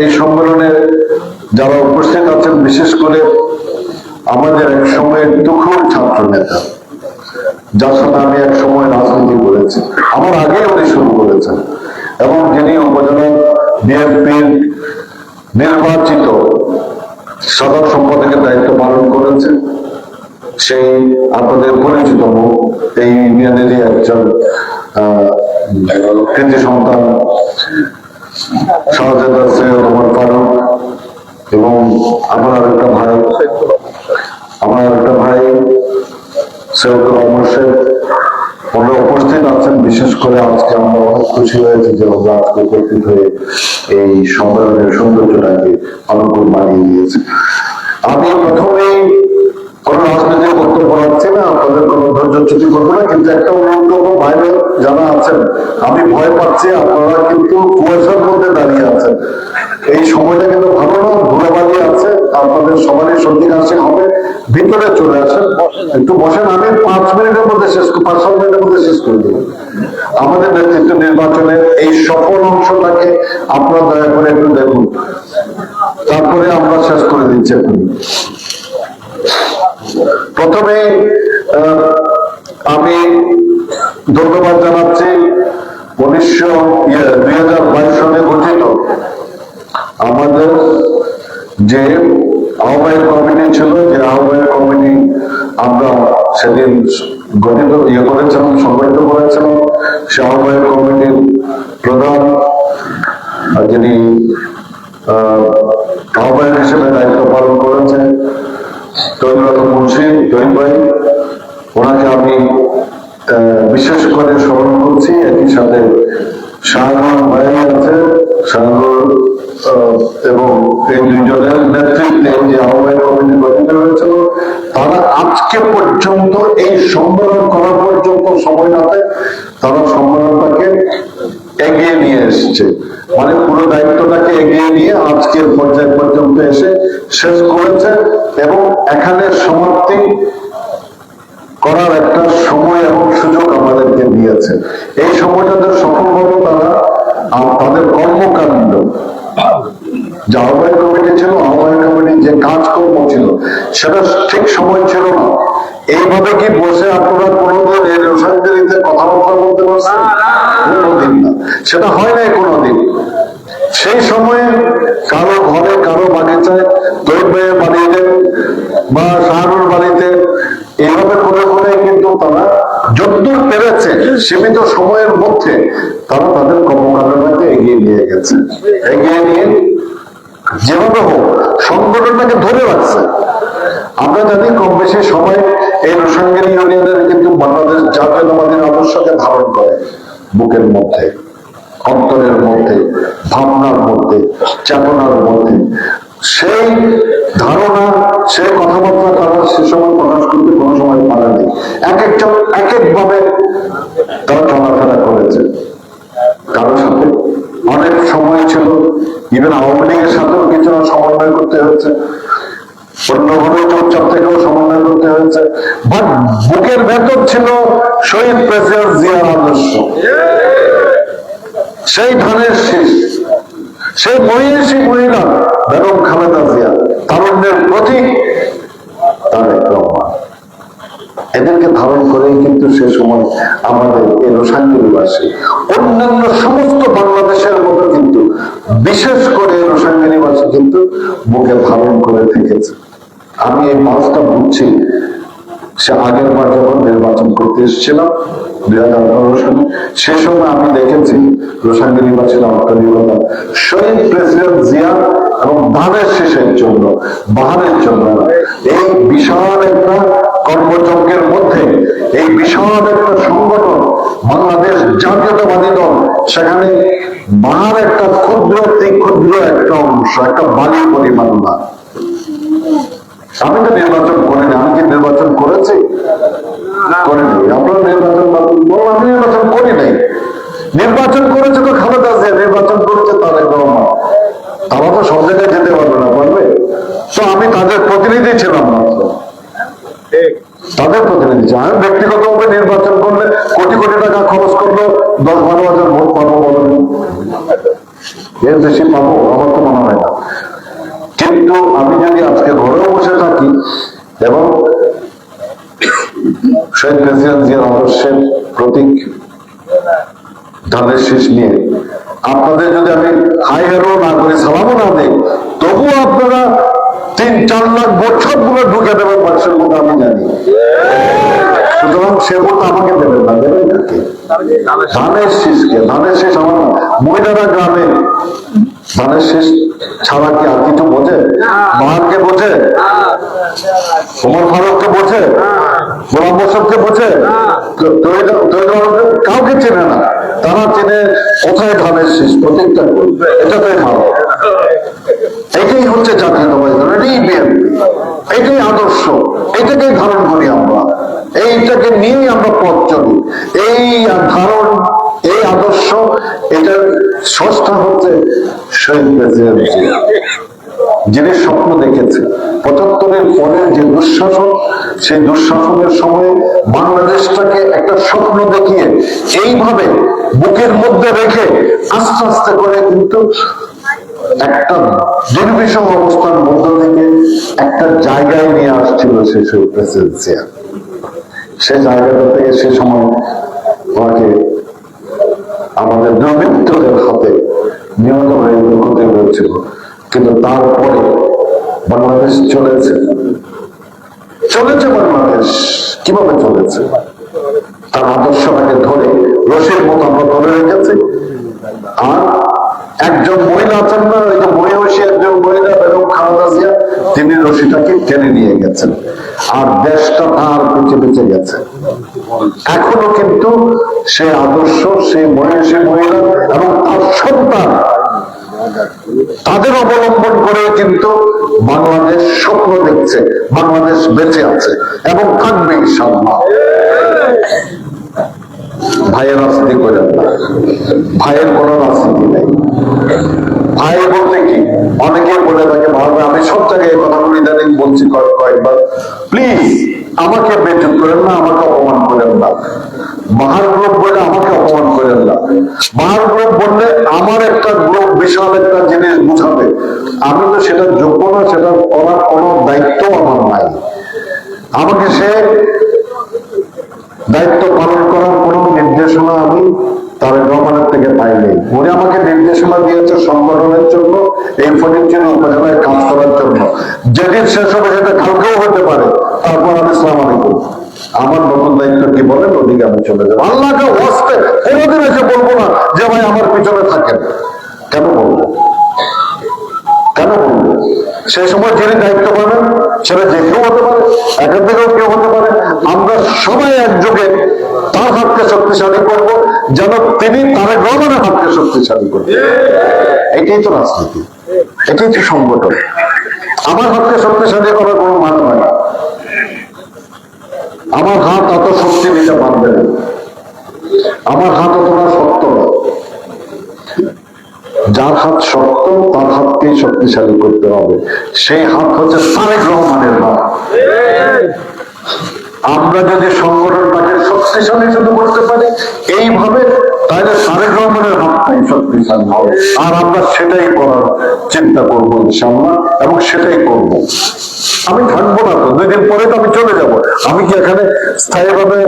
এই সম্মেলনে যারা উপস্থিত আছেন, বিশেষ করে আমাদের এক সময়ের তুখোড় ছাত্র নেতা, যার সাথে আমি এক সময় রাজনীতি করেছি, আমার আগে উনি শুরু করেছেন, এবং যিনি উপজেলা বিএনপির নির্বাচিত সাধারণ সম্পাদকের দায়িত্ব পালন করেছেন, সেই আপনাদের পরিচিত মুখ, এই ইউনিয়নেরই একজন কৃতি সন্তান শাহজাদা সৈয়দ ওমর ফারুক, এবং আমার একটা ভাই সৈয়দুল ওমর শেখ, ওরা উপস্থিত আছেন। বিশেষ করে আজকে আমরা অনেক খুশি হয়েছি যে ওরা আজকে উপস্থিত হয়ে এই সম্মেলনের সৌন্দর্যটাকে অনুকূল বানিয়ে দিয়েছে। আমি প্রথমেই কোনো রাজনৈতিক বক্তব্য রাখছি না, আপনাদের কোনো ধৈর্যচ্যুতি করবো না, কিন্তু একটা অনুরোধ বাইরে যারা আছেন, আমি ভয় পাচ্ছি আপনারা কিন্তু কুয়াশার মধ্যে দাঁড়িয়ে আছেন, এই সময়টা কিন্তু ভালো না, ধুলাবালি আছে, আপনাদের সবারই সর্দি কাশি হবে, ভিতরে চলে আসেন, একটু বসেন। আমি 5 মিনিটের মধ্যে 5-7 মিনিটের মধ্যে শেষ করে দেব। আমাদের নেতৃত্ব নির্বাচনের এই সফল অংশটাকে আপনারা দয়া করে একটু দেখুন, তারপরে আমরা শেষ করে দিচ্ছি। এখন প্রথমে আমি ধন্যবাদ জানাচ্ছি 2022 সালে গঠিত আমাদের যে আহ্বায়ক কমিটি ছিল, যে আহ্বায়ক কমিটি আমরা সেদিন গঠিত করেছিলাম, সংগঠিত করেছিলাম, সে আহ্বায়ক কমিটির প্রধান যিনি আহ্বায়ক হিসেবে দায়িত্ব পালন করেছেন তৈরি ভাই, ওনাকে আমি বিশেষ করে স্মরণ করছি। একই সাথে শাহজাহান ভাই আছে, শাহজাহান এবং এই দুইজনের নেতৃত্বে যে আহ্বায়ক কমিটি গঠিত হয়েছিল, তারা আজকে পর্যন্ত এই সম্মেলন করা পর্যন্ত সময় রাতে তারা সম্মেলনটাকে এগিয়ে নিয়ে এসছে, মানে পুরো দায়িত্বটাকে এগিয়ে নিয়ে আজকের পর্যায় পর্যন্ত এসে শেষ করেছে, এবং এখানে সমাপ্তি করার একটা সময় এবং সুযোগ আমাদেরকে দিয়েছে। এই সময়টাতে সফলভাবে তারা তাদের কর্মকাণ্ড, যে আহ্বায়ক কমিটি ছিল, আহ্বায়ক কমিটির যে কাজকর্ম ছিল, সেটা ঠিক সময় ছিল না। এইভাবে কি বসে আপনারা কোনোদিন এই রসায়নীতে কথাবার্তা বলতে পারছেন? কোনোদিন না, সেটা হয় নাই কোনোদিন। সেই সময়ে কারো ঘরে, কারো বাগিচায়, তৈরি ভাইয়ের বাড়িতে বা শাহরুর বাড়িতে, এইভাবে করে করে কিন্তু তারা যতদূর পেরেছে সীমিত সময়ের মধ্যে তারা তাদের কর্মকাণ্ডটাকে এগিয়ে নিয়ে গেছে, এগিয়ে নিয়ে যেভাবে হোক সংগঠনটাকে ধরে রাখছে। আমরা জানি কম বেশি সবাই এই রসায়নী ইউনিয়নের কিন্তু বাংলাদেশ জাতীয়তাবাদীর আদর্শকে ধারণ করে বুকের মধ্যে, অন্তরের মধ্যে, ভাবনার মধ্যে, চেতনার মধ্যে। সেই ধারণা, সেই কথাবার্তা তারা সে সময় প্রকাশ করতে কোনো সময় পারেনি। এক একজন এক একভাবে তারা চলাফেরা করেছে। কারোর সাথে অনেক সময় ছিল, ইভেন আওয়ামী লীগের সাথেও কিছুটা সমন্বয় করতে হয়েছে, অন্যভাবে চুপচাপ থেকেও সমন্বয় করতে হয়েছে, বাট বুকের ভেতর ছিল শহীদ প্রেসিডেন্ট জিয়ার আদর্শ, সেই ধানের শীষ, সেই মহিষী মহিলা বেগম খালেদা জিয়া, তারুণ্যের প্রতীক তারেক রহমান, এদেরকে ধারণ করেই কিন্তু সে সময় আমাদের এই রসায়নীবাসী অন্যান্য সমস্ত বাংলাদেশের মতো কিন্তু বিশেষ করে রসায়নীবাসী কিন্তু বুকে ধারণ করে থেকেছে। আমি এই মাসটা বুঝছি, সে আগের বার যখন নির্বাচন করতে এসেছিলাম 2018 সালে, সে সময় আমি দেখেছি রসায়নীবাসীর আন্তরিকতা শহীদ প্রেসিডেন্ট জিয়া এবং ধানের শেষের জন্য, বাহারের জন্য, এই বিশাল একটা কর্মযজ্ঞের মধ্যে, এই বিশাল একটা সংগঠন বাংলাদেশ জাতীয়তাবাদী দল, সেখানে বাহার একটা ক্ষুদ্র একটা অংশ, একটা বালি পরিমাণ না। আমি তো নির্বাচন করিনি, আমি কি নির্বাচন করেছি? করিনি। আপনারা নির্বাচন বলুন, আমি নির্বাচন করি নাই। নির্বাচন করেছে তো খালেদা জিয়া, নির্বাচন করেছে তারেক রহমান। তারা তো সব জায়গায় যেতে পারবে না, পারবে তো? আমি তাদের প্রতিনিধি ছিলাম মাত্র, তাদের প্রতিনিধি ছিলাম। আমি ব্যক্তিগতভাবে নির্বাচন করলে কোটি কোটি টাকা খরচ করলো, 10-12 হাজার ভোট পাবো বলেন, এর বেশি পাবো আমার তো মনে হয় না। কিন্তু আমি যদি আজকে ঘরেও বসে থাকি এবং শহীদ প্রেসিডেন্ট জিয়ার আদর্শের প্রতীক ধানের শীষ নিয়ে আপনাদের যদি আমি হাই হেরো না করি, সালামও না দিই, তবুও আপনারা 3-4 লাখ ভোট সবগুলো ঢুকে দেবেন মানুষের মধ্যে, আমি জানি। সুতরাং সে ভোট আমাকে দেবেন না, দেবেন কাকে? ধানের শীষকে। ধানের শীষ আমার মহিলারা গ্রামে ধানের শীষ ছাড়া কি আর কিছু বোঝে? বাহারকে বোঝে, ওমর ফারুককে বোঝে, গোলাম মোসাফকে বোঝে? কাউকে চেনে না। তারা চেনে কোথায় ধানের শীষ, প্রত্যেকটা এটাতে ভালো। এটাই হচ্ছে জাতীয়তাবাদী দল, এটাই বিএনপি, এটাই আদর্শ, এটাকেই ধারণ করি আমরা, এইটাকে নিয়েই আমরা পথ চলি। এই ধারণ, এই আদর্শ, এটার স্রষ্টা হচ্ছে শহীদ প্রেসিডেন্ট জিয়া, যিনি স্বপ্ন দেখেছে 75-এর পরের যে দুঃশাসন, সেই দুঃশাসনের সময় বাংলাদেশটাকে একটা স্বপ্ন দেখিয়ে এইভাবে বুকের মধ্যে রেখে আস্তে আস্তে করে কিন্তু একটা দুর্বিষহ অবস্থার মধ্য থেকে একটা জায়গায় নিয়ে আসছিল সে শহীদ প্রেসিডেন্ট জিয়া। সে জায়গাটা থেকে সে সময় ওনাকে আমাদের দুর্বৃত্তদের হাতে নিহত হয়ে হতে হয়েছিল। কিন্তু তারপরে বাংলাদেশ চলেছে বাংলাদেশ কিভাবে চলেছে? তার আদর্শটাকে ধরে রশির মতো আমরা ধরে রেখেছি। আর একজন মহিলা আছেন না, ওই যে মহিষী একজন মহিলা বেগম খালেদা জিয়া, তিনি রশিটাকে টেনে নিয়ে গেছেন আর দেশটা তার পিছে পিছে গেছে। এখনো কিন্তু সে আদর্শ, সেই মহিষী মহিলা এবং তার সন্তান, তাদের অবলম্বন করে কিন্তু বাংলাদেশ স্বপ্ন দেখছে, বাংলাদেশ বেঁচে আছে এবং থাকবে ইনশাআল্লাহ। ভাইয়ের রাজনীতি করেন না, ভাইয়ের কোনো রাজনীতি নেই। ভাই বলতে কি, অনেকে বলে থাকে ভাবে, আমি সব জায়গায় এই কথাগুলি ইদানিং বলছি কয়েকবার, প্লিজ আমাকে বেচুপ করেন না, আমাকে অপমান করেন না। বাহার গ্রুপ বলে আমাকে অপমান করেন না। বাহার গ্রুপ বললে আমার একটা গ্রুপ বিশাল একটা জিনিস বুঝাবে, আমি তো সেটা যোগ্য না, সেটা করার কোনো দায়িত্ব আমার নাই। আমাকে সে দায়িত্ব পালন করার কোন নির্দেশনা আমি তারেক রহমানের থেকে পাইনি। উনি আমাকে নির্দেশনা দিয়েছে সংগঠনের জন্য, এই ফটিকছড়ি উপজেলায় কাজ করার জন্য। যেদিন শেষ হবে সেটা কালকেও হতে পারে, তারপর আমি আসসালামু আলাইকুম, আমার নতুন দায়িত্ব কি বলেন, ওদিকে আমি চলে যাবো। আল্লাহকে ওয়াস্তে কোনোদিন এসে বলবো না যে ভাই আমার পিছনে থাকেন। কেন বলবো? কেন বলবো? সেই সময় যিনি দায়িত্ব পাবেন সেটা যে কেউ হতে পারে, একের দিকেও কেউ হতে পারে। আমরা সবাই একযোগে তার হাতকে শক্তিশালী করবো, যেন তিনি তারেক রহমানের হাতকে শক্তিশালী করবেন। এটাই তো রাজনীতি, এটাই তো সংগঠন। আমার হাতকে শক্তিশালী করার কোনো মানে হয় না। আমার হাত অত শক্তি নিতে পারবে না, আমার হাত অতটা শক্ত না। যার হাত শক্ত তার হাতকেই শক্তিশালী করতে হবে, সেই হাত হচ্ছে তারেক রহমানের হাত। আমরা যদি সংগঠনটাকে শক্তিশালী শুধু করতে পারি এইভাবে, তাহলে তারেক রহমানের হাতটাই শক্তিশালী হবে। আর আমরা সেটাই করার চিন্তা করবো ইনশাআল্লাহ, এবং সেটাই করব। আমি থাকবো না তো, 2 দিন পরে তো আমি চলে যাব। আমি কি এখানে স্থায়ীভাবে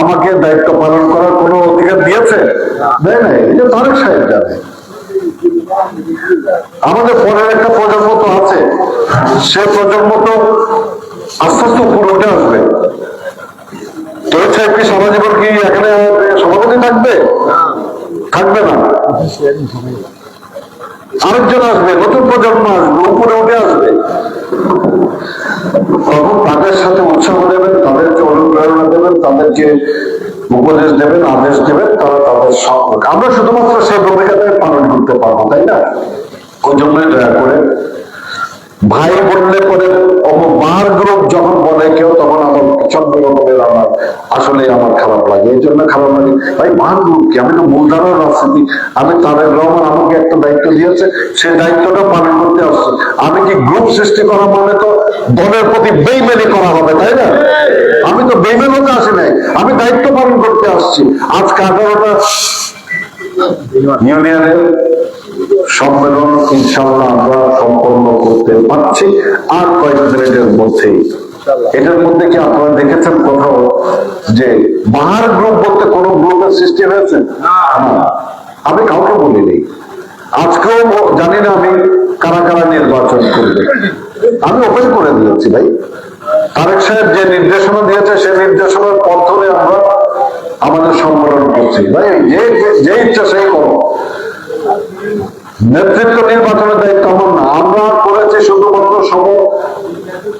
আমাকে দায়িত্ব পালন করার কোনো অধিকার দিয়েছে? দেয় নাই। এটা তারেক সাহেব জানে। আমাদের পরের একটা প্রজন্ম তো আছে, সে প্রজন্ম তো আস্তে আস্তে উপরে উঠে আসবে। তৈরি সাহেব কি সারা জীবন কি এখানে সভাপতি থাকবে? থাকবে না। আরেকজন আসবে, নতুন প্রজন্ম আসবে, উপরে উঠে আসবে। তখন তাদের সাথে উৎসাহ দেবেন, তাদেরকে অনুপ্রেরণা দেবেন, তাদেরকে উপদেশ দেবেন, আদেশ দেবেন, তারা তাদের আমরা শুধুমাত্র সেই ভূমিকাটাই পালন করতে পারবো, তাই না? ওই জন্যই দয়া করে ভাই বললে পরে বার গ্রুপ যখন বলে কেউ, তখন আমার প্রচন্ড রকমের আমার আসলে আমার খারাপ লাগে। এই জন্য খারাপ লাগে ভাই, বার গ্রুপ কি, আমি তো মূলধারার রাজনীতি। আমি তারেক রহমান আমাকে একটা দায়িত্ব দিয়েছে, সেই দায়িত্বটা পালন করতে আসছি। আমি কি গ্রুপ সৃষ্টি করা মানে তো দলের প্রতি বেইমানি করা হবে, তাই না? আমি তো বেইমান হতে আসি নাই, আমি দায়িত্ব পালন করতে আসছি। আজকে 11টা ইউনিয়নের সম্মেলন ইনশাআল্লাহ আমরা সম্পন্ন করতে পারছি আর কয়েক মিনিটের মধ্যেই। এটার মধ্যে কি আপনারা দেখেছেন কোথাও যে বাহার গ্রুপ বলতে কোন গ্রুপের সৃষ্টি হয়েছে? আমি কাউকে বলিনি, আজকেও জানি না আমি কারা কারা নির্বাচন করবে। আমি ওপেন করে দিয়েছি ভাই, তারেক সাহেব যে নির্দেশনা দিয়েছে সেই নির্দেশনার পথ ধরে আমরা আমাদের সম্মেলন করছি। ভাই যে ইচ্ছা সেই করো, নেতৃত্ব নির্বাচনের দায়িত্ব আমার না। আমরা করেছি শুধুমাত্র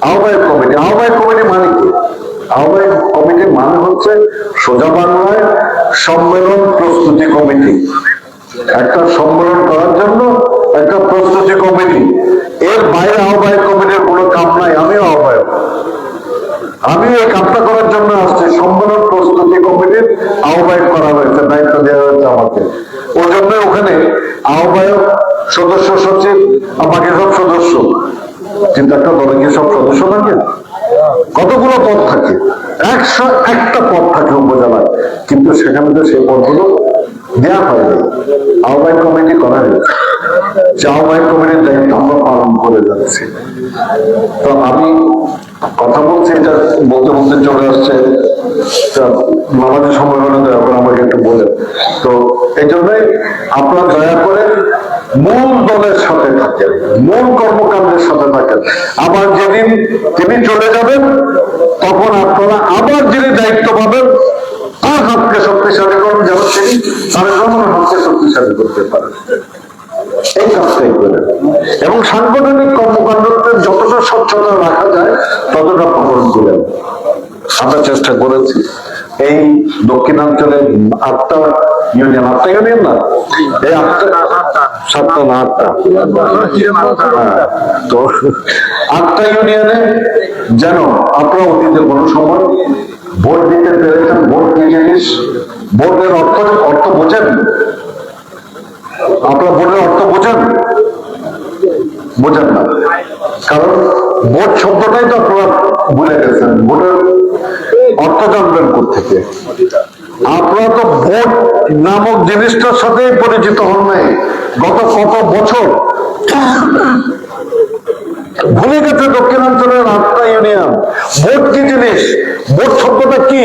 আহ্বায়ক কমিটি। আহ্বায়ক কমিটি মানে কি? আহ্বায়ক কমিটি মানে হচ্ছে সোজা বাংলায় সম্মেলন প্রস্তুতি কমিটি। একটা সম্মেলন করার জন্য একটা প্রস্তুতি কমিটি, এর বাইরে আহ্বায়ক কমিটির কোনো কাম নাই। আমিও আহ্বায়ক, আমি এই কাজটা করার জন্য আসছি। সম্মেলন প্রস্তুতি কমিটির আহ্বায়ক করা হয়েছে, দায়িত্ব দেওয়া হয়েছে আমাকে। ওই জন্য ওখানে আহ্বায়ক, সদস্য সচিব, আমাকে সব সদস্য। কিন্তু একটা দলে কি সব সদস্য থাকে? কতগুলো পদ থাকে? 101টা পদ থাকে উপজেলায়, কিন্তু সেখানে তো সেই পদগুলো দেওয়া হয়নি। আহ্বায়ক কমিটি করা হয়েছে, যে আহ্বায়ক কমিটির দায়িত্ব আমরা পালন করে যাচ্ছি। তো আমি কথা বলছি, এটা বলতে বলতে চলে আসছে নামাজের সম্মেলনে, দয়া করে আমাকে একটু বলেন। তো এই জন্যই আপনারা দয়া করে মূল দলের সাথে থাকেন, মূল কর্মকাণ্ডের সাথে থাকেন। আবার যেদিন তিনি চলে যাবেন তখন আপনারা আবার যিনি দায়িত্ব পাবেন তার হাতকে শক্তিশালী করুন, যেন তিনি তার হাতকে শক্তিশালী করতে পারেন। এই কাজটাই করেন এবং সাংগঠনিক কর্মকাণ্ডকে যতটা স্বচ্ছতা রাখা যায় ততটা পালন করেন। আমরা চেষ্টা করেছি এই দক্ষিণাঞ্চলের 8টা ইউনিয়ন, 8টা ইউনিয়ন না, এই 7টা না 8টা, তো 8টা ইউনিয়নে যেন আপনারা অতীতে কোনো সময় ভোট দিতে পেরেছেন। ভোট কি জিনিস? ভোটের অর্থ বোঝেন? আপনারা ভোটের অর্থ বোঝেন? বোঝেন না, কারণ ভোট শব্দটাই তো আপনারা ভুলে গেছেন। ভোটের অর্থ জানবেন কোত্থেকে? আপনারা তো ভোট নামক জিনিসটার সাথে পরিচিত হন নাই গত কত বছর। ভুলে গেছে দক্ষিণাঞ্চলের 8টা ইউনিয়ন ভোট কি জিনিস, ভোট শব্দটা কি,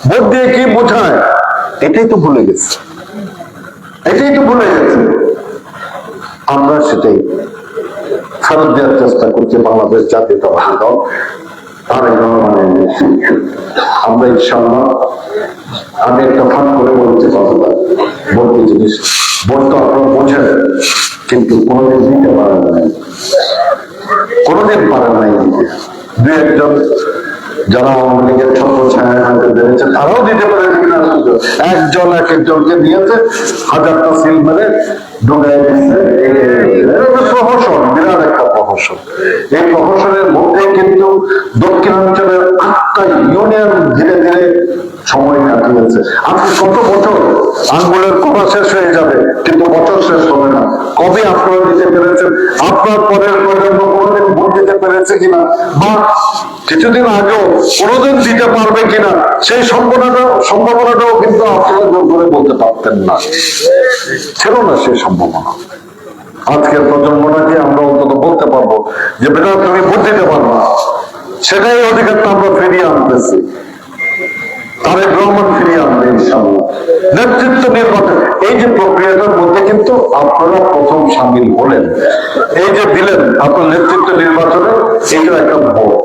ভোট দিয়ে কি বোঝায়, এটাই তো ভুলে গেছে, এটাই তো ভুলে গেছে। আমরা সেটাই ফেরত দেওয়ার চেষ্টা করছি। বাংলাদেশ জাতীয়তাবাদী দল, তারেক রহমানের নেতৃত্বে আমরা ইনশাআল্লাহ, আমি একটা ফান করে বলছি কথাটা, ভোট কি জিনিস, ভোট তো আপনারা বোঝেন কিন্তু কোনোদিন দিতে পারেন নাই, কোনোদিন পারেন নাই দিতে। দু একজন যারা আওয়ামী লীগের ছত্র ছায়া বেড়েছে তারাও দিতে পারে কিনা, একজন এক একজনকে দিয়েছে, 1000টা সিল মেরে ঢুকাই দিচ্ছে। প্রহসন, বিরাট একটা প্রহসন। এই প্রহসনের মধ্যে কিন্তু দক্ষিণাঞ্চলের 8টা ইউনিয়ন ধীরে ধীরে সময় কাটিয়েছে। আপনি কত বছর, আঙ্গুলের কড়া শেষ হয়ে যাবে কিন্তু বছর শেষ হবে না। কবে আপনারা দিতে পেরেছেন, আপনার পরের প্রজন্ম কোনোদিন ভোট দিতে পেরেছে কিনা, বা কিছুদিন আগেও কোনোদিন দিতে পারবে কিনা, সেই সম্ভাবনাটাও কিন্তু আপনারা জোর করে বলতে পারতেন না, ছিল না সেই সম্ভাবনা। আজকের প্রজন্মটাকে আমরা অন্তত বলতে পারবো যে বেটা তুমি ভোট দিতে পারবা, সেটাই অধিকারটা আমরা ফিরিয়ে আনতেছি। তারেক রহমান ফিরিয়ে আনবে ইনশাআল্লাহ। নেতৃত্ব নির্বাচন, এই যে প্রক্রিয়াটার মধ্যে কিন্তু আপনারা প্রথম সামিল হলেন, এই যে দিলেন আপনার নেতৃত্ব নির্বাচনে, এটা একটা ভোট।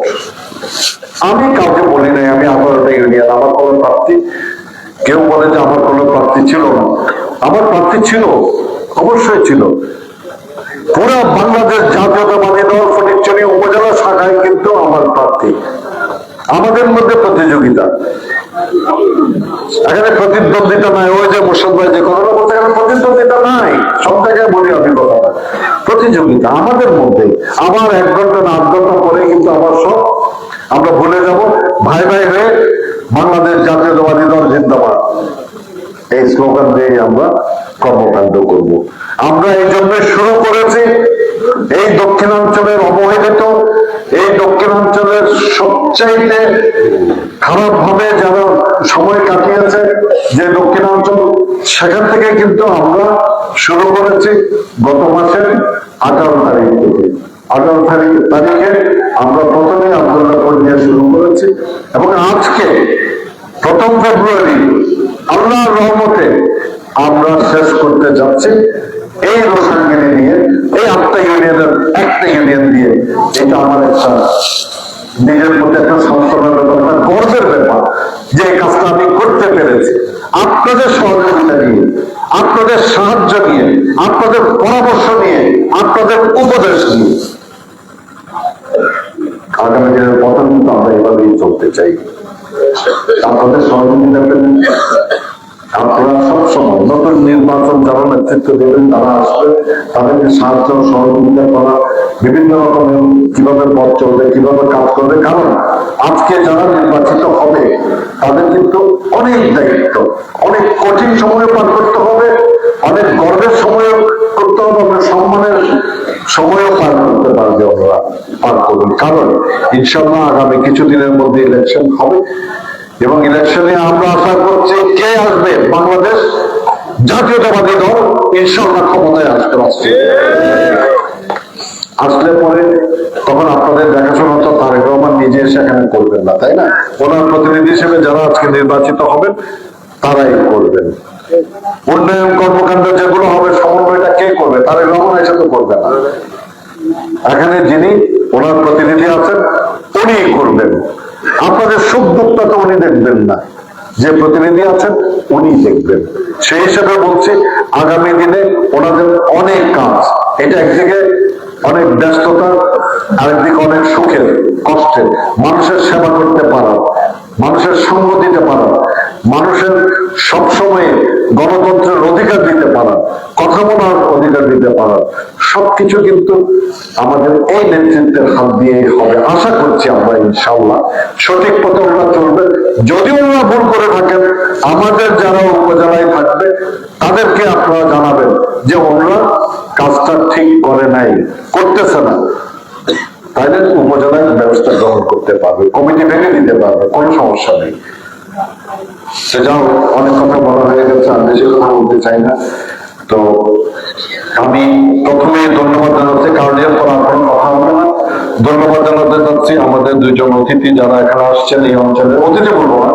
আমি কাউকে বলি নাই আমি 18টা ইউনিয়ন আমার কোনো প্রার্থী, কেউ বলে যে আমার কোনো প্রার্থী ছিল না, আমার প্রার্থী ছিল, অবশ্যই ছিল। পুরা বাংলাদেশ জাতীয়তাবাদী দল ফটিকছড়ি উপজেলা শাখায় কিন্তু আমার প্রার্থী। আমাদের মধ্যে প্রতিযোগিতা, এখানে প্রতিদ্বন্দ্বিতা নাই। ওই যে মুর্শিদ ভাই যে কথাটা বলতে, এখানে প্রতিদ্বন্দ্বিতা নাই, সব জায়গায় বলি আমি কথাটা, প্রতিযোগিতা আমাদের মধ্যে। আবার 1 ঘন্টা না 8 ঘন্টা পরে কিন্তু আবার সব আমরা ভুলে যাব, ভাই ভাই হয়ে বাংলাদেশ জাতীয়তাবাদী দল জিন্দাবাদ, এই স্লোগান দিয়ে আমরা কর্মকাণ্ড করব। আমরা এই জন্য শুরু করেছি এই দক্ষিণাঞ্চলের অবহেলিত, এই দক্ষিণাঞ্চলের সবচাইতে খারাপ ভাবে যারা সময় কাটিয়েছে যে দক্ষিণাঞ্চল, সেখান থেকে কিন্তু আমরা শুরু করেছি গত মাসের 18 তারিখ থেকে। 18 তারিখে আমরা প্রথমে আব্দুল্লাহপুর নিয়ে শুরু করেছি এবং আজকে 1 ফেব্রুয়ারি আল্লাহর রহমতে আমরা শেষ করতে যাচ্ছি এই রোসাঙ্গিনী নিয়ে, এই 8টা ইউনিয়নের একটা ইউনিয়ন দিয়ে। এটা আমার একটা নিজের মধ্যে একটা সান্ত্বনার ব্যাপার, একটা গর্বের ব্যাপার যে এই কাজটা আমি করতে পেরেছি আপনাদের সহযোগিতা নিয়ে, আপনাদের সাহায্য নিয়ে, আপনাদের পরামর্শ নিয়ে, আপনাদের উপদেশ নিয়ে। আগামী দিনের পথে কিন্তু আমরা এভাবেই চলতে চাই। আপনাদের সহযোগিতা পেলেন, আপনারা সবসময় নতুন নির্বাচন যারা নেতৃত্ব দেবেন তারা আসবে, তাদেরকে সাহায্য সহযোগিতা করা, বিভিন্ন রকমের কিভাবে পথ চলবে, কিভাবে কাজ করবে। কারণ আজকে যারা নির্বাচিত হবে তাদের কিন্তু অনেক দায়িত্ব, অনেক কঠিন সময় পার করতে হবে, অনেক গর্বের সময় করতে হবে, অনেক সম্মানের সময়ও পার করতে পারবে ওরা, পার করবেন। কারণ ইনশাল্লাহ আগামী কিছুদিনের মধ্যে ইলেকশন হবে এবং ইলেকশনে আমরা আশা করছি কে আসবে, বাংলাদেশ জাতীয়তাবাদী দল ইনশাল্লাহ ক্ষমতায় আসতে পারছে। আসলে পরে তখন আপনাদের দেখাশোনা তো তারেক রহমান নিজে সেখানে করবেন না, তাই না? ওনার প্রতিনিধি হিসেবে যারা আজকে নির্বাচিত হবেন তারাই করবেন। উন্নয়ন কর্মকাণ্ড যেগুলো হবে সমন্বয়টা কে করবে? তারেক রহমান এসে তো করবে না। এখানে যিনি ওনার প্রতিনিধি আছেন উনি করবেন। আপনাদের সুখ দুঃখটা তো উনি দেখবেন না, যে প্রতিনিধি আছেন উনি দেখবেন। সেই হিসেবে বলছি আগামী দিনে ওনাদের অনেক কাজ, এটা একদিকে অনেক ব্যস্ততা, আরেকদিকে অনেক সুখের কষ্টের, মানুষের সেবা করতে পারা, মানুষের সঙ্গ দিতে পারা, মানুষের সবসময় গণতন্ত্রের অধিকার দিতে পারা, কথা বলার অধিকার দিতে পারা, সবকিছু কিন্তু আমাদের এই নেতৃত্বের হাত দিয়েই হবে। আশা করছি আমরা ইনশাআল্লাহ সঠিক পথে ওরা চলবে। যদি ওরা ভুল করে থাকেন, আমাদের যারা উপজেলায় থাকবে তাদেরকে আপনারা জানাবেন যে ওরা কাজটা ঠিক করে নাই, করতেছে না, তাইলে উপজেলায় ব্যবস্থা গ্রহণ করতে পারবে, কমিটি ভেঙে দিতে পারবে, কোনো সমস্যা নেই। সেটাও অনেক কথা বলা হয়ে গেছে, আমি বেশি কথা বলতে চাই না। তো আমি প্রথমে ধন্যবাদ জানাচ্ছি, কারণ এরপর আর কোনো কথা হবে না। ধন্যবাদ জানাতে চাচ্ছি আমাদের দুইজন অতিথি যারা এখানে আসছেন এই অঞ্চলে। অতিথি বলবো না,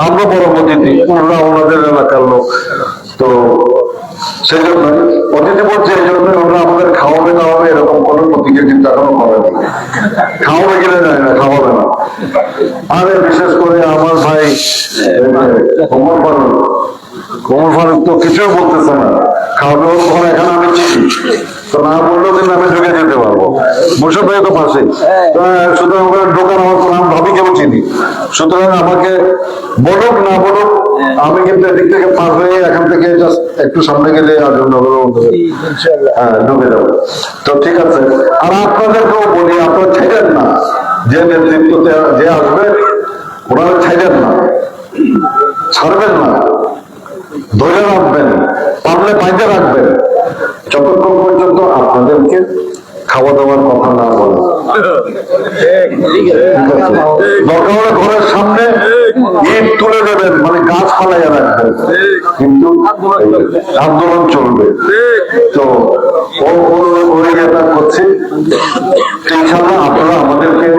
আমরা বড় অতিথি, ওনারা ওনাদের এলাকার লোক। তো সেই জন্য অতিথি বলছে, এই জন্য ওরা আমাদের খাওয়াবে না হবে এরকম কোনো প্রতিক্রিয়া কিন্তু এখনো করেনি। খাওয়াবে কিনে যায় না, খাওয়াবে না। আরে বিশেষ করে আমার ভাই ওমর ফারুক তো কিছুই বলতেছে না, খাওয়াবে ওর ঘর এখানে আমি চিনি, তো না বললেও কিন্তু আমি ঢুকে যেতে পারবো। মুর্শিদ ভাই তো পাশে, সুতরাং ওখানে ঢোকার আমার নাম ভাবি কেউ চিনি। সুতরাং আমাকে বলুক না বলুক, আমি কিন্তু এদিক থেকে পার হয়ে এখান থেকে জাস্ট একটু সামনে গেলে আর হ্যাঁ ঢুকে যাবো। তো ঠিক আছে। আর আপনাদেরকেও বলি, আপনারা ছেড়েন না, যে নেতৃত্বতে যে আসবে ওনারা ছেড়েন না, ছাড়বেন না, ধরে রাখবেন, পারলে বাইরে রাখবেন, যতক্ষণ পর্যন্ত আপনাদেরকে খাওয়া দাওয়ার কথা না বলে। দরকার হলে ঘরের সামনে ইট তুলে দেবেন, মানে গাছ ফালাইয়া রাখবেন, কিন্তু আন্দোলন চলবে। তো ওই এটা করছি। ইনশাআল্লাহ আপনারা আমাদেরকে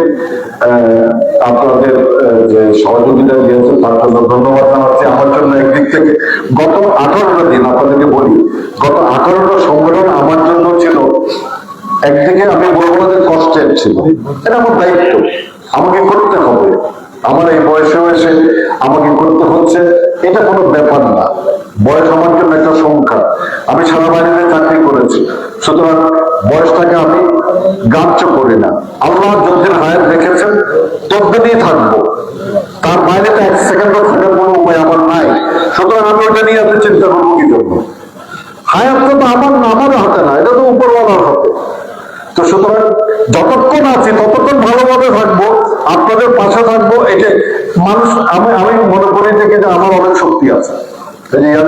আপনাদের যে সহযোগিতা দিয়েছেন তার জন্য ধন্যবাদ জানাচ্ছি। আমার জন্য একদিক থেকে গত 18টা দিন আপনাদেরকে বলি, গত 18টা সম্মেলন আমার জন্য ছিল একদিকে আমি বলবো না যে কষ্টের ছিল, এটা আমার দায়িত্ব, আমাকে করতে হবে। আমার এই বয়সে এসে আমাকে করতে হচ্ছে, এটা কোনো ব্যাপার না। বয়স আমার জন্য একটা সংখ্যা। আমি সারা বাড়িতে চাকরি করেছি, সুতরাং বয়সটাকে আমি গ্রাহ্য করি না। আল্লাহ যতদিন হায়াত রেখেছেন ততদিনই থাকবো, তার বাইরে তো 1 সেকেন্ডও থাকার কোনো উপায় আমার নাই। সুতরাং আমি ওটা নিয়ে আপনি চিন্তা করবো কি জন্য? হায়াতটা তো আমার না, আমার হাতে না, এটা তো উপরওয়ালার হাতে। তো সুতরাং যতক্ষণ আছি ততক্ষণ ভালোভাবে থাকবো, আপনাদের পাশে থাকবো। এটা মানুষ, আমি মনে করি থেকে যে আমার অনেক শক্তি আছে,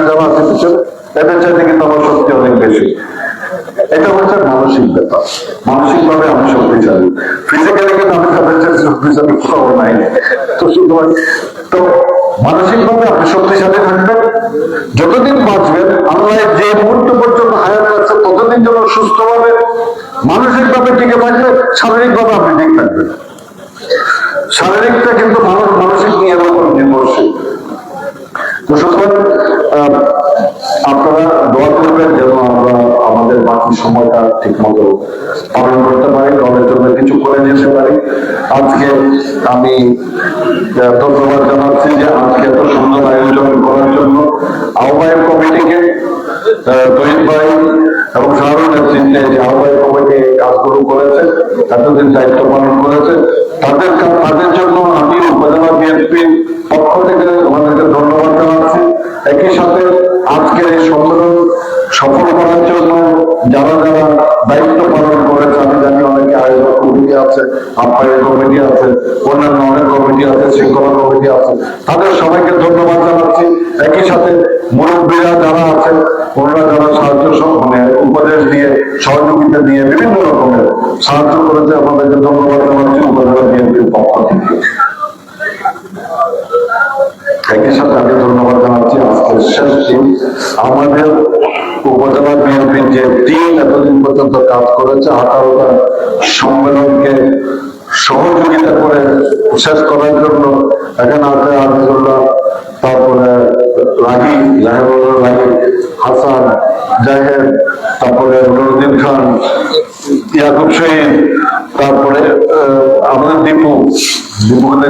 যারা আছে পিছনে এদের চাইতে কিন্তু আমার শক্তি অনেক বেশি। এটা হচ্ছে মানসিক ব্যাপার। মানসিক ভাবে আমি শক্তিশালী, ফিজিক্যালি কিন্তু আমি তাদের চেয়ে শক্তিশালী কোথাও নাই। তো সুতরাং তো মানসিক ভাবে আপনি শক্তিশালী থাকবেন, যতদিন বাঁচবেন, আল্লাহ যে মুহূর্ত পর্যন্ত হায়াত আছে ততদিন যেন সুস্থ ভাবে মানসিক ভাবে টিকে থাকবে, শারীরিক ভাবে আপনি ঠিক থাকবেন। শারীরিকটা কিন্তু মানসিক নিয়ে উপর নির্ভরশীল। তো সুতরাং আপনারা দোয়া করবেন যেন আমরা আমাদের বাকি সময়টা ঠিক মতো পালন করতে পারি, দলের জন্য কিছু করে যেতে পারি। আজকে আমি ধন্যবাদ জানাচ্ছি যে আজকে এত সুন্দর আয়োজন করার জন্য আহ্বায়ক কমিটিকে, তৈরি ভাই এবং শাহরুখ নেতৃত্বে যে আহ্বায়ক কমিটি কাজগুলো করেছে, এতদিন দায়িত্ব পালন করেছে, তাদের জন্য আমি উপজেলা বিএনপির পক্ষ থেকে আমাদেরকে ধন্যবাদ জানাচ্ছি। একই সাথে আজকের এই সম্মেলন সফল করার জন্য যারা যারা দায়িত্ব পালন করেছে, আমি জানি অনেকে আয়োজক কমিটি আছে, আহ্বায়ক কমিটি আছে, অন্যান্য অনেক কমিটি আছে, শৃঙ্খলা কমিটি আছে, তাদের সবাইকে ধন্যবাদ জানাচ্ছি। একই সাথে মুরব্বীরা যারা আছে, ওনারা যারা সাহায্য মানে উপদেশ দিয়ে, সহযোগিতা দিয়ে বিভিন্ন রকমের সাহায্য করেছে, আমাদেরকে ধন্যবাদ জানাচ্ছি উপজেলা বিএনপির পক্ষ থেকে। একই সাথে আমি ধন্যবাদ জানাচ্ছি আজকের শেষ দিন আমাদের উপজেলা বিএনপির যে টিম এতদিন পর্যন্ত কাজ করেছে, হাঁটাউটা সম্মেলনকে সহযোগিতা করে শেষ করার জন্য। এখানে আছে আজিজুল্লাহ, তারপরে রাগি জাহেবুল্লাহ, রাগি হাসান জাহেদ, তারপরে নুরুদ্দিন খান, ইয়াকুব শহীদ, তারপরে আমাদের দীপুকে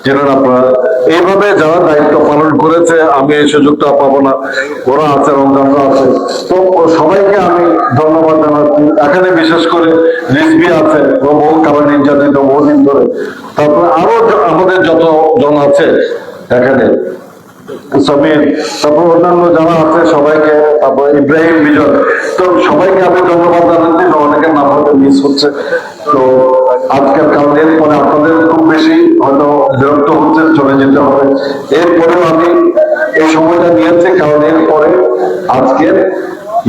চেনেন আপনারা। এইভাবে যারা দায়িত্ব পালন করেছে, আমি এই সুযোগটা পাবো না, ওরা আছে, রমজানরা আছে, তো সবাইকে আমি ধন্যবাদ জানাচ্ছি। এখানে বিশেষ করে রিজভি আছে, ও বহু কাবার নির্যাতিত বহুদিন ধরে, তারপরে আরো আমাদের যত জন আছে এখানে, সমীর, তারপর অন্যান্য যারা আছে সবাইকে, তারপর ইব্রাহিম বিজয়, তো সবাইকে আমি ধন্যবাদ জানাচ্ছি। অনেকের নাম হয়তো মিস হচ্ছে, তো আজকের কারণে এরপরে আপনাদের খুব বেশি হয়তো বিরক্ত হচ্ছে, চলে যেতে হবে। এরপরেও আমি এই সময়টা নিয়েছি কারণ এরপরে আজকের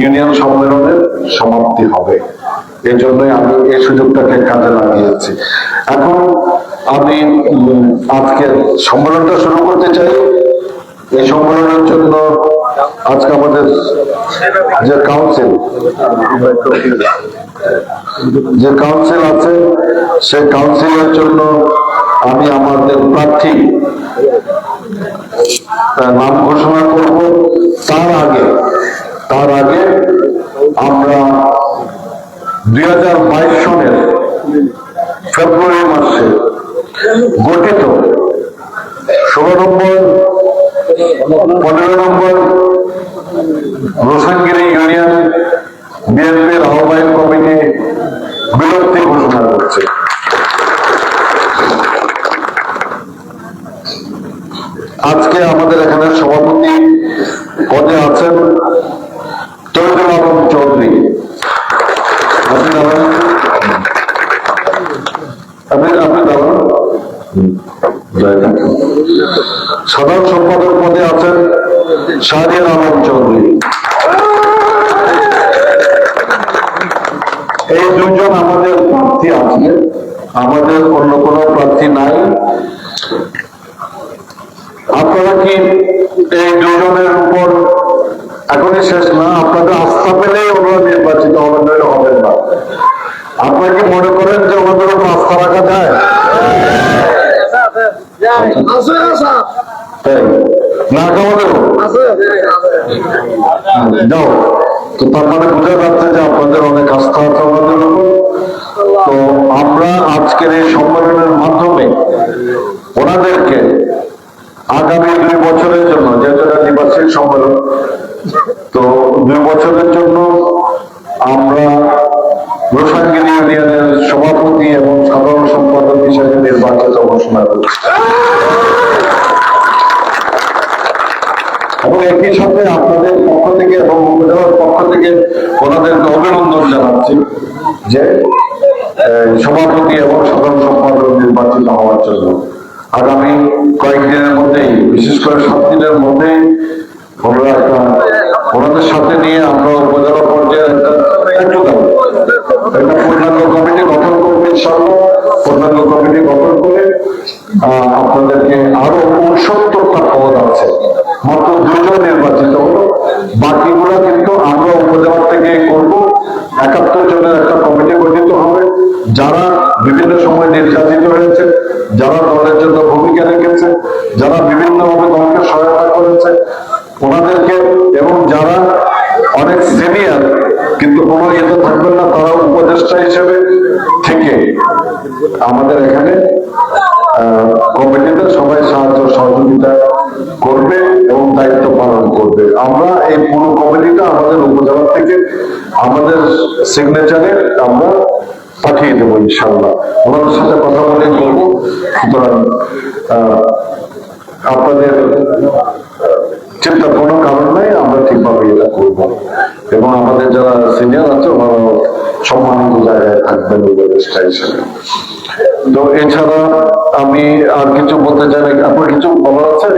ইউনিয়ন সম্মেলনের সমাপ্তি হবে, এই জন্যই আমি এই সুযোগটাকে কাজে লাগিয়েছি। এখন আমি আজকের সম্মেলনটা শুরু করতে চাই। এই সম্মেলনের জন্য আজকে আমাদের যে কাউন্সিল আছে, সেই কাউন্সিলের জন্য আমি আমাদের প্রার্থী নাম ঘোষণা করব। তার আগে আমরা 2022 সনের ফেব্রুয়ারি মাসে গঠিত 16 নম্বর 15 নম্বর রোশনগিরি ইউনিয়ন বিএনপির আহ্বায়ক কমিটি বিলুপ্তি ঘোষণা করছে। আজকে আমাদের এখানে সভাপতি পদে আছেন তৈজুল আলম চৌধুরী। আপনি দাঁড়ান। সাধারণ সম্পাদক পদে আছেন শাহরিয়ার আলম চৌধুরী। এই দুজন আমাদের প্রার্থী আছে, আমাদের অন্য কোনো প্রার্থী নাই। আপনারা কি এই দুজনের উপর এখনই শেষ না, আপনাদের আস্থা পেলেই ওনারা নির্বাচিত হবেন, হবেন না? আপনারা কি মনে করেন যে ওনাদের উপর আস্থা রাখা যায়? না আমাদের যাও, তো তার মানে বোঝা যাচ্ছে যে আপনাদের অনেক আস্থা আছে আমাদের উপর। তো আমরা আজকের এই সম্মেলনের মাধ্যমে ওনাদেরকে আগামী 2 বছরের জন্য, যেহেতু এটা নির্বাচনী সম্মেলন, তো 2 বছরের জন্য আমরা রোশনগিরি ইউনিয়নের সভাপতি এবং সাধারণ সম্পাদক হিসেবে নির্বাচিত ঘোষণা করছি। এবং একই সাথে আপনাদের পক্ষ থেকে এবং উপজেলার পক্ষ থেকে ওনাদেরকে অভিনন্দন জানাচ্ছি যে সভাপতি এবং সাধারণ সম্পাদক নির্বাচিত হওয়ার জন্য। আগামী কয়েকদিনের মধ্যেই, বিশেষ করে 7 দিনের মধ্যেই ওনারা একটা ওনাদের সাথে নিয়ে আমরা উপজেলা পর্যায়ে একটা পূর্ণাঙ্গ কমিটি গঠন করবো ইনশাআল্লাহ। পূর্ণাঙ্গ কমিটি গঠন করে আপনাদেরকে আরো 69টা পদ আছে, মাত্র 2 জন নির্বাচিত হলো, বাকিগুলো কিন্তু আমরা উপজেলা থেকে করব। 71 জনের একটা কমিটি গঠিত হবে, যারা বিভিন্ন সময় নির্যাতিত হয়েছে, যারা দলের জন্য ভূমিকা রেখেছে, যারা বিভিন্নভাবে দলকে সহায়তা করেছে ওনাদেরকে, এবং যারা অনেক সিনিয়র কিন্তু কোনো ইয়েতে থাকবেন না, তারা উপদেষ্টা হিসেবে থেকে আমাদের এখানে কমিটিতে সবাই সাহায্য সহযোগিতা করবে এবং দায়িত্ব পালন করবে। আমরা এই পুরো কমিটিটা আমাদের উপজেলা থেকে আমাদের সিগনেচারে আমরা পাঠিয়ে দেবো ইনশাআল্লাহ। ওনাদের সাথে কথা বলে করবো। সুতরাং আপনাদের চিন্তার কোনো কারণ নাই, আমরা ঠিকভাবে এটা করবো এবং আমাদের যারা সিনিয়র আছে ওনারা সম্মানিত জায়গায় থাকবেন উপদেষ্টা হিসেবে। তো এছাড়া আমি আর কিছু বলতে চাই না, আপনার কিছু বলার আছে?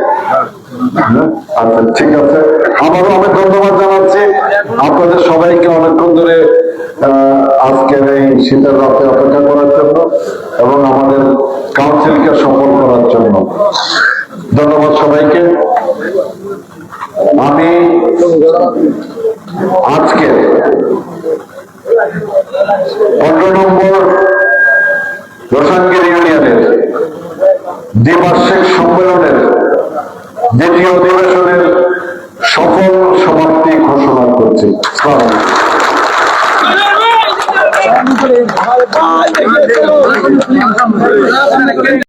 আচ্ছা, ঠিক আছে। আমারও অনেক ধন্যবাদ জানাচ্ছি আপনাদের সবাইকে অনেকক্ষণ ধরে আজকের এই শীতের রাতে অপেক্ষা করার জন্য এবং আমাদের কাউন্সিলকে সফল করার জন্য ধন্যবাদ সবাইকে। আমি আজকে 15 নম্বর রোশানগির ইউনিয়নের দ্বিবার্ষিক সম্মেলনের দ্বিতীয় অধিবেশনের সফল সমাপ্তি ঘোষণা করছি।